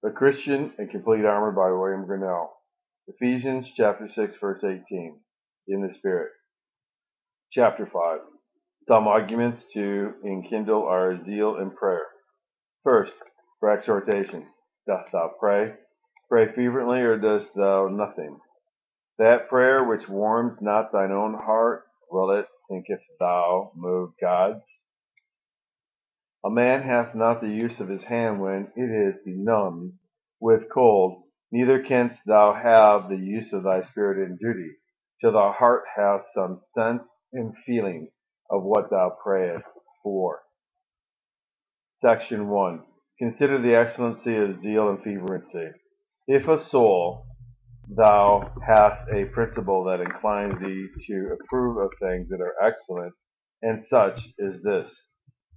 A Christian and Complete Armor by William Grinnell. Ephesians chapter 6, verse 18. In the Spirit. Chapter 5. Some arguments to enkindle our zeal in prayer. First, for exhortation. Dost thou pray? Pray fervently, or dost thou nothing? That prayer which warms not thine own heart, will it, thinkest thou, move God's? A man hath not the use of his hand when it is benumbed with cold, neither canst thou have the use of thy spirit in duty, till thy heart hath some sense and feeling of what thou prayest for. Section 1. Consider the excellency of zeal and fervency. If a soul thou hast a principle that inclines thee to approve of things that are excellent, and such is this: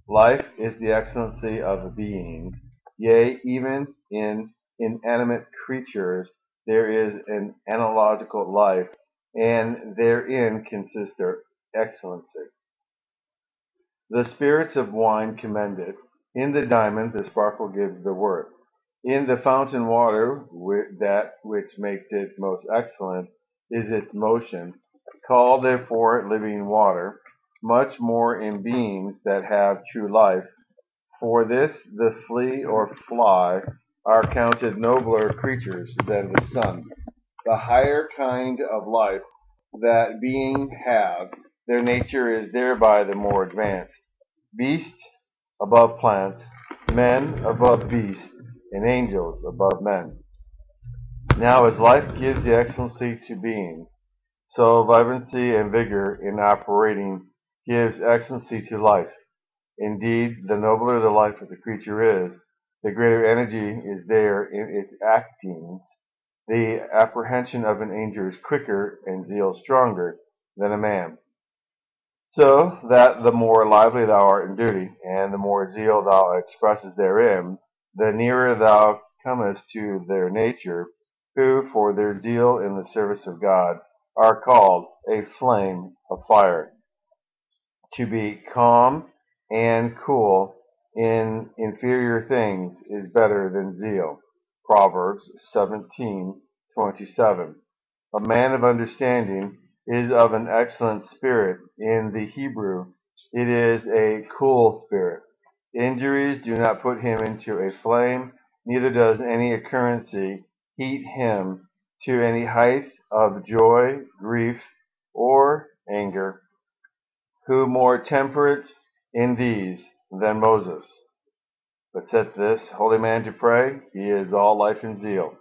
life is the excellency of being, yea, even in inanimate creatures there is an analogical life, and therein consists their excellency. The spirits of wine commend it. In the diamond the sparkle gives the worth. In the fountain water, that which makes it most excellent is its motion. Call therefore living water, much more in beings that have true life. For this the flea or fly are counted nobler creatures than the sun. The higher kind of life that beings have, their nature is thereby the more advanced. Beasts above plants, men above beasts, and angels above men. Now as life gives the excellency to being, so vibrancy and vigor in operating gives excellency to life. Indeed, the nobler the life of the creature is, the greater energy is there in its actings. The apprehension of an angel is quicker and zeal stronger than a man. So that the more lively thou art in duty, and the more zeal thou expressest therein, the nearer thou comest to their nature, who for their zeal in the service of God are called a flame of fire. To be calm and cool in inferior things is better than zeal. Proverbs 17:27. A man of understanding is of an excellent spirit. In the Hebrew, it is a cool spirit. Injuries do not put him into a flame, neither does any occurrence heat him to any height of joy, grief, or anger. Who more temperate in these than Moses? But set this holy man to pray, he is all life and zeal.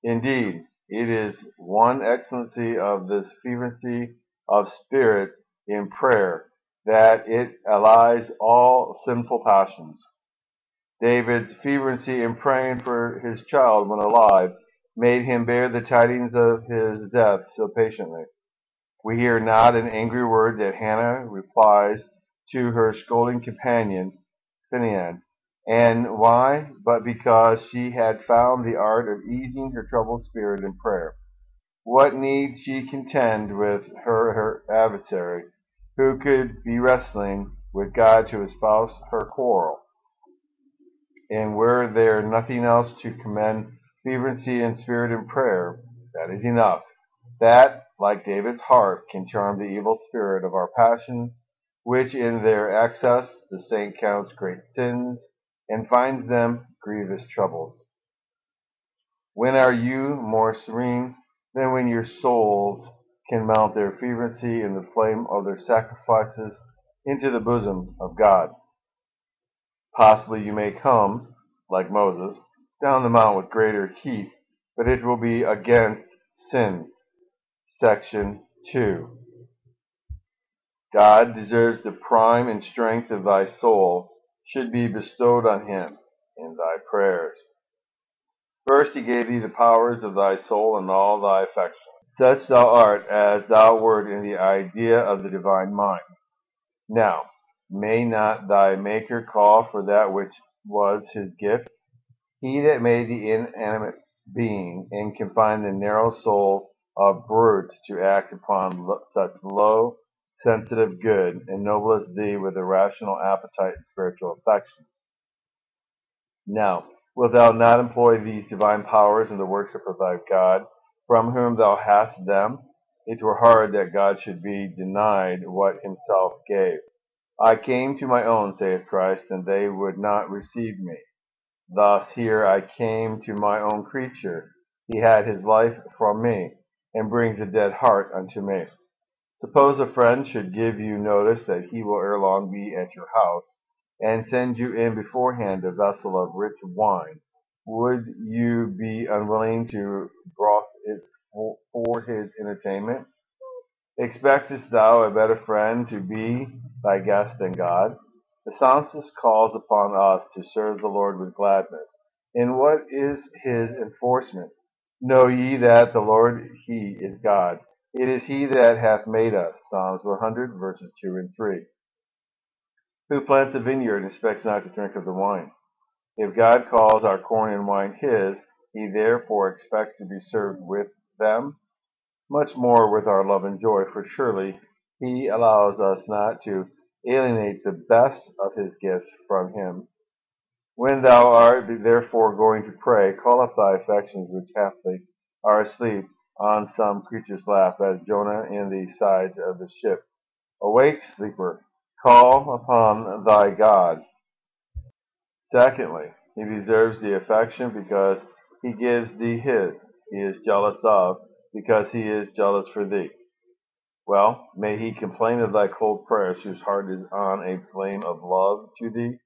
Indeed, it is one excellency of this fervency of spirit in prayer, that it allies all sinful passions. David's fervency in praying for his child when alive made him bear the tidings of his death so patiently. We hear not an angry word that Hannah replies to her scolding companion, Phinehas. And why? But because she had found the art of easing her troubled spirit in prayer. What need she contend with her adversary, who could be wrestling with God to espouse her quarrel? And were there nothing else to commend fervency and spirit in prayer, that is enough. That, like David's harp, can charm the evil spirit of our passions, which in their excess the saint counts great sins, and finds them grievous troubles. When are you more serene than when your souls can mount their fervency in the flame of their sacrifices into the bosom of God? Possibly you may come, like Moses, down the mount with greater heat, but it will be against sin. Section 2. God deserves the prime and strength of thy soul should be bestowed on him in thy prayers. First he gave thee the powers of thy soul and all thy affections. Such thou art as thou wert in the idea of the divine mind. Now, may not thy Maker call for that which was his gift? He that made the inanimate being and confined the narrow soul of brutes to act upon such low, sensitive good, ennobleth thee with a rational appetite and spiritual affections. Now, Wilt thou not employ these divine powers in the worship of thy God, from whom thou hast them? It were hard that God should be denied what himself gave. I came to my own, saith Christ, and they would not receive me. Thus here I came to my own creature. He had his life from me, and brings a dead heart unto me. Suppose a friend should give you notice that he will ere long be at your house, and send you in beforehand a vessel of rich wine. Would you be unwilling to broth it for his entertainment? Expectest thou a better friend to be thy guest than God? The psalmist calls upon us to serve the Lord with gladness. And what is his enforcement? Know ye that the Lord, he is God. It is he that hath made us. Psalms 100, verses 2 and 3. Who plants a vineyard and expects not to drink of the wine? If God calls our corn and wine his, he therefore expects to be served with them, much more with our love and joy, for surely he allows us not to alienate the best of his gifts from him. When thou art therefore going to pray, call up thy affections which haply are asleep on some creature's lap, as Jonah in the sides of the ship. Awake, sleeper, call upon thy God. Secondly, he deserves the affection because he gives thee his. He is jealous of, because he is jealous for thee. Well, may he complain of thy cold prayers, whose heart is on a flame of love to thee.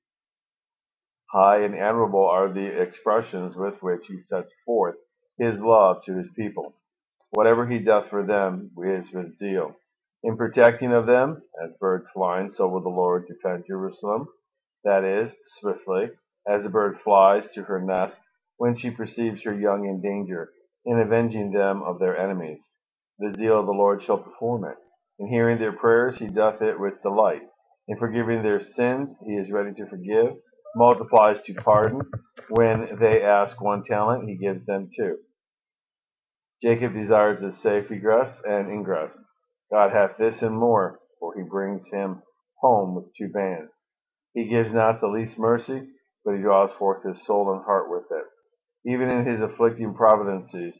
High and admirable are the expressions with which he sets forth his love to his people. Whatever he doth for them is with zeal. In protecting of them, as birds flying, so will the Lord defend Jerusalem. That is, swiftly, as a bird flies to her nest when she perceives her young in danger, in avenging them of their enemies. The zeal of the Lord shall perform it. In hearing their prayers he doth it with delight. In forgiving their sins he is ready to forgive, multiplies to pardon. When they ask 1 talent, he gives them 2. Jacob desires a safe egress and ingress. God hath this and more, for he brings him home with 2 bands. He gives not the least mercy, but he draws forth his soul and heart with it. Even in his afflicting providences,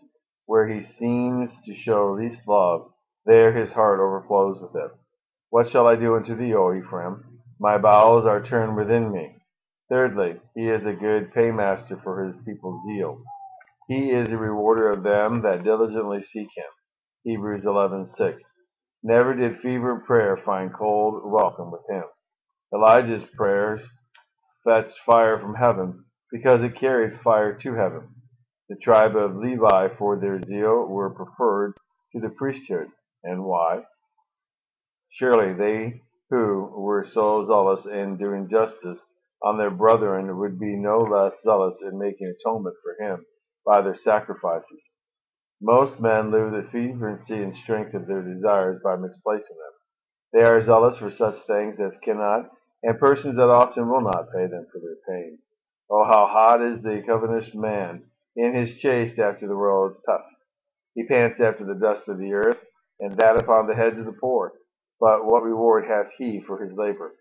where he seems to show least love, there his heart overflows with it. What shall I do unto thee, O Ephraim? My bowels are turned within me. Thirdly, he is a good paymaster for his people's zeal. He is a rewarder of them that diligently seek him. Hebrews 11:6. Never did fervent prayer find cold welcome with him. Elijah's prayers fetched fire from heaven, because it carried fire to heaven. The tribe of Levi, for their zeal, were preferred to the priesthood. And why? Surely they who were so zealous in doing justice on their brethren would be no less zealous in making atonement for him by their sacrifices. Most men lose the fervency and strength of their desires by misplacing them. They are zealous for such things as cannot, and persons that often will not pay them for their pain. Oh, how hot is the covetous man in his chase after the world's tough. He pants after the dust of the earth, and that upon the heads of the poor. But what reward hath he for his labor?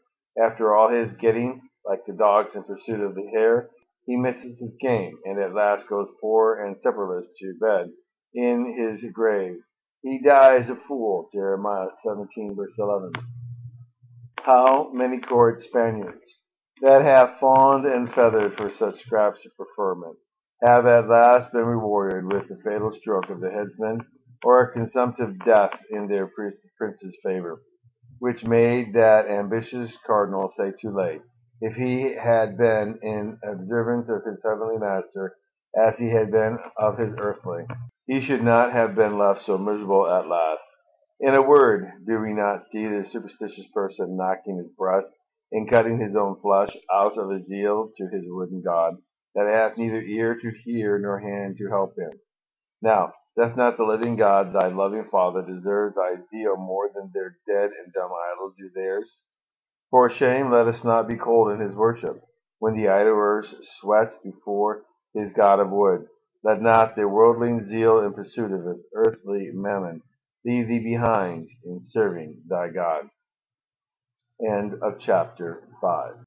After all his getting, like the dogs in pursuit of the hare, he misses his game, and at last goes poor and supperless to bed in his grave. He dies a fool. Jeremiah 17, verse 11. How many court Spaniards that have fawned and feathered for such scraps of preferment have at last been rewarded with the fatal stroke of the headsman, or a consumptive death in their prince's favor, which made that ambitious cardinal say too late, if he had been in observance of his heavenly master as he had been of his earthly, he should not have been left so miserable at last. In a word, do we not see the superstitious person knocking his breast and cutting his own flesh out of his zeal to his wooden god, that hath neither ear to hear nor hand to help him? Now, doth not the living God, thy loving Father, deserve thy zeal more than their dead and dumb idols do theirs? For shame, let us not be cold in his worship, when the idler sweats before his god of wood. Let not the worldling zeal in pursuit of his earthly mammon leave thee behind in serving thy God. End of chapter 5.